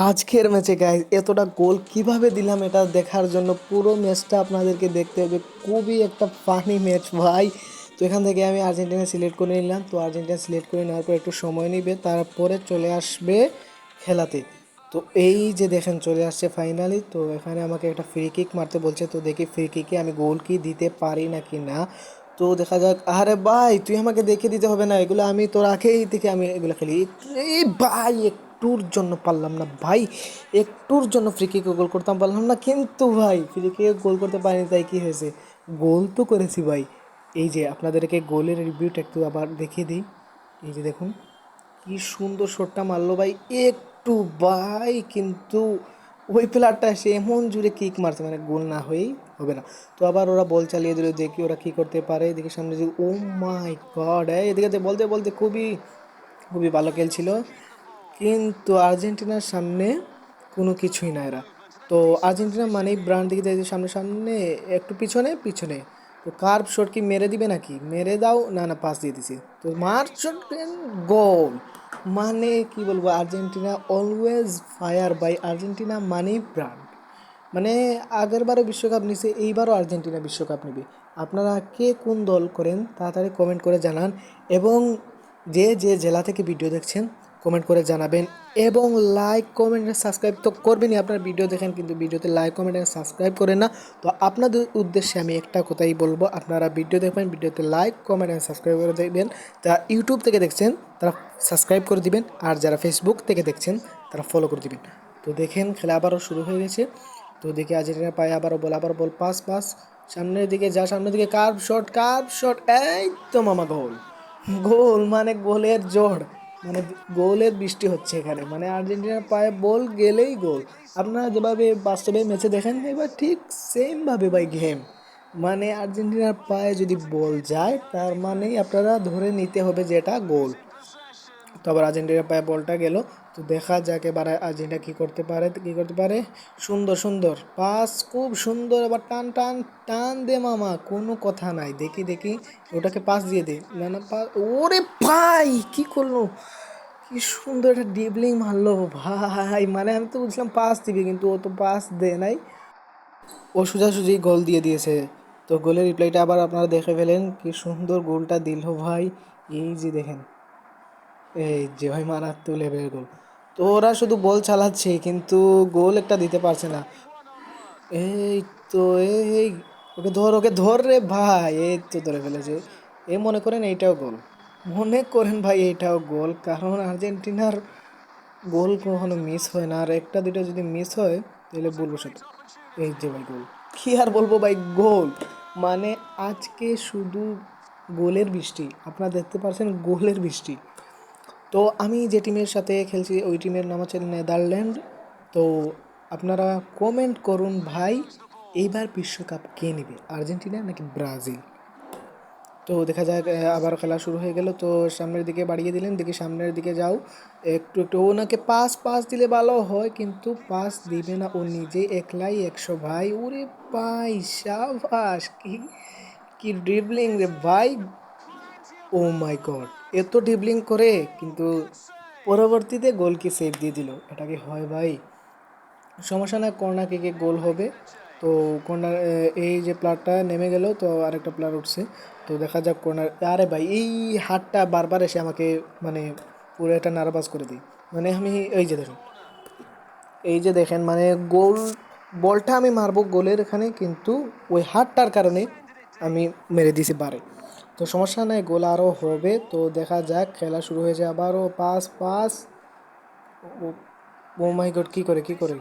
আজকের ম্যাচে গাইস এতটা গোল কিভাবে দিলাম এটা দেখার জন্য পুরো ম্যাচটা আপনাদেরকে দেখতে হবে। খুবই একটা ফানি ম্যাচ ভাই। তো এখান থেকে আমি আর্জেন্টিনা সিলেক্ট করে নিলাম। তো আর্জেন্টিনা সিলেক্ট করে নেওয়ার পর একটু সময় নেবে, তারপরে চলে আসবে খেলাতে। তো এই যে দেখেন চলে আসছে ফাইনালি। তো এখানে আমাকে একটা ফ্রি কিক মারতে বলছে, তো দেখি ফ্রি কিকে আমি গোল কি দিতে পারি নাকি না। তো দেখা যাক। আরে ভাই তুই আমাকে দেখে দিতে হবে না, এগুলো আমি তোর আগেই থেকে আমি এগুলো খেলি। এই ভাই একটুর জন্য পারলাম না ভাই, একটুর জন্য ফ্রি কিকে গোল করতাম পারলাম না, কিন্তু ভাই ফ্রি কিকে গোল করতে পারিনি, তাই কি হয়েছে, গোল তো করেছি ভাই। এই যে আপনাদেরকে গোলের রিভিউটা একটু আবার দেখিয়ে দিই। এই যে দেখুন কি সুন্দর শটটা মারলো ভাই, একটু ভাই, কিন্তু ওই প্লেয়ারটা এসে এমন জুড়ে কিক মারছে, মানে গোল না হয়েই হবে না। তো আবার ওরা বল চালিয়ে দিল, দেখি ওরা কি করতে পারে। এদিকে সামনে যে ও মাই গড, এদিকে বলতে বলতে খুবই খুবই ভালো খেলছিল, কিন্তু আর্জেন্টিনার সামনে কোনো কিছুই না এরা। তো আর্জেন্টিনা মানেই ব্রান্ড, দিকে দেখছি সামনে সামনে একটু পিছনে পিছনে। তো কার্ভ শট কি মেরে দিবে নাকি, মেরে দাও, না না পাস দিয়ে দিছি, তো মার শট, গোল। মানে কি বলবো, আর্জেন্টিনা অলওয়েজ ফায়ার বাই, আর্জেন্টিনা মানেই ব্রান্ড। মানে আগেরবারও বিশ্বকাপ নিছে, এইবারও আর্জেন্টিনা বিশ্বকাপ নেবে। আপনারা কে কোন দল করেন তাড়াতাড়ি কমেন্ট করে জানান, এবং যে যে জেলা থেকে ভিডিও দেখছেন কমেন্ট করে জানাবেন। এবং লাইক কমেন্ট সাবস্ক্রাইব তো করবেনই, আপনার ভিডিও দেখেন কিন্তু ভিডিওতে লাইক কমেন্ট সাবস্ক্রাইব করেন না। তো আপনাদের উদ্দেশ্যে আমি একটা কথাই বলবো, আপনারা ভিডিও দেখবেন, ভিডিওতে লাইক কমেন্ট অ্যান্ড সাবস্ক্রাইব করে দেখবেন। যারা ইউটিউব থেকে দেখছেন তারা সাবস্ক্রাইব করে দিবেন, আর যারা ফেসবুক থেকে দেখছেন তারা ফলো করে দিবেন। তো দেখেন খেলা আবারও শুরু হয়ে গেছে। তো দেখি আর্জেন্টিনা পায়ে আবারও বল, পাস পাস, সামনের দিকে যা, সামনের দিকে কার্ভ শট, এই তো মামা গোল। গোল মানে গোলের জোড়, মানে গোলের বৃষ্টি হচ্ছে এখানে, মানে আর্জেন্টিনার পায়ে বল গেলেই গোল। আপনারা যেভাবে বাস্তবে ম্যাচে দেখেন এবার ঠিক সেমভাবে ভাই গেম, মানে আর্জেন্টিনার পায়ে যদি বল যায় তার মানেই আপনারা ধরে নিতে হবে যে এটা গোল। তো আবার আর্জেন্টিনার পায়ে বলটা গেল। তো দেখা যাক এবার আর্জেন্টিনা কী করতে পারে। সুন্দর সুন্দর পাস, খুব সুন্দর, আবার টান টান টান দে মামা, কোনো কথা নাই, দেখি দেখি ওটাকে পাস দিয়ে দে, না না পাস, ওরে ভাই কি করলো, কি সুন্দর একটা ডিবলিং মারলো ভাই। মানে আমি তো বুঝলাম পাস দিবি, কিন্তু ও তো পাস দেয় নাই, ও সোজাসুজি গোল দিয়ে দিয়েছে। তো গোলের রিপ্লাইটা আবার আপনারা দেখে ফেলেন, কি সুন্দর গোলটা দিল ভাই। এই যে দেখেন, এই যে ভাই মারাত্মক লেভেলের গোল। তো ওরা শুধু বল চালাচ্ছে কিন্তু গোল একটা দিতে পারছে না। এই তো, এই ওকে ধর রে ভাই, এই তো ধরে ফেলেছে। মনে করেন এইটাও গোল, মনে করেন ভাই এইটাও গোল, কারণ আর্জেন্টিনার গোল কখনো মিস হয় না, আর একটা দুটো যদি মিস হয় তাহলে বলবো সাথে। এই যে ভাই গোল, কি আর বলবো ভাই, গোল। মানে আজকে শুধু গোলের বৃষ্টি, আপনারা দেখতে পাচ্ছেন গোলের বৃষ্টি। তো আমি যে টিমের সাথে খেলছি ওই টিমের নাম হচ্ছে নেদারল্যান্ড। তো আপনারা কমেন্ট করুন ভাই, এইবার বিশ্বকাপ কে নেবে, আর্জেন্টিনা নাকি ব্রাজিল। তো দেখা যাক, আবার খেলা শুরু হয়ে গেল। তো সামনের দিকে বাড়িয়ে দিলেন, দেখি সামনের দিকে যাও, একটু একটু ওনাকে পাস পাস দিলে ভালো হয়, কিন্তু পাস দিবে না, ও নিজে একলাই 100 ভাই। ওরে ভাই সাবাস, কি কি ড্রিবলিং রে ভাই, ও মাই গড, এত ড্রিবলিং করে কিন্তু পরবর্তীতে গোলকে সেভ দিয়ে দিল, এটা কি হয় ভাই। সমস্যা না, কর্নার কিকে গোল হবে। তো কর্নার, এই যে প্লেয়ারটা নেমে গেল, তো আরেকটা প্লেয়ার উঠছে। তো দেখা যাক কর্নার, আরে ভাই এই হাতটা বারবার এসে আমাকে মানে পুরো একটা নার্ভাস করে দিই। মানে আমি এই যে দেখেন মানে গোল, বলটা আমি মারবো গোলের এখানে, কিন্তু ওই হাতটার কারণে আমি মেরে দিছি বারে। তো সমস্যা নাই, গোল আরও হবে। তো দেখা যাক, খেলা শুরু হয়েছে আবারও, পাস পাস, ও মাই গড, কি করে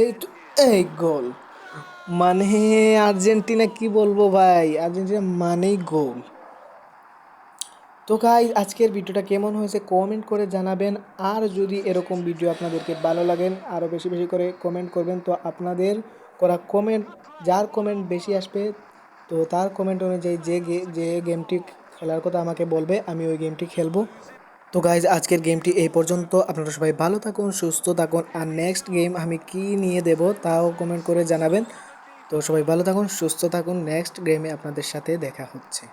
এই তো, এই গোল। মানে আর্জেন্টিনা, কি বলবো ভাই, আর্জেন্টিনা মানেই গোল। তো গাইস আজকের ভিডিওটা কেমন হয়েছে কমেন্ট করে জানাবেন, আর যদি এরকম ভিডিও আপনাদেরকে ভালো লাগেন আরও বেশি বেশি করে কমেন্ট করবেন। তো আপনাদের করা কমেন্ট, যার কমেন্ট বেশি আসবে, তো তার কমেন্ট অনুযায়ী যে গেমটি খেলার কথা আমাকে বলবে, আমি ওই গেমটি খেলবো। তো গাইজ আজকের গেমটি এই পর্যন্ত, আপনারা সবাই ভালো থাকুন, সুস্থ থাকুন, আর নেক্সট গেম আমি কি নিয়ে দেব তাও কমেন্ট করে জানাবেন। তো সবাই ভালো থাকুন, সুস্থ থাকুন, নেক্সট গেমে আপনাদের সাথে দেখা হচ্ছে।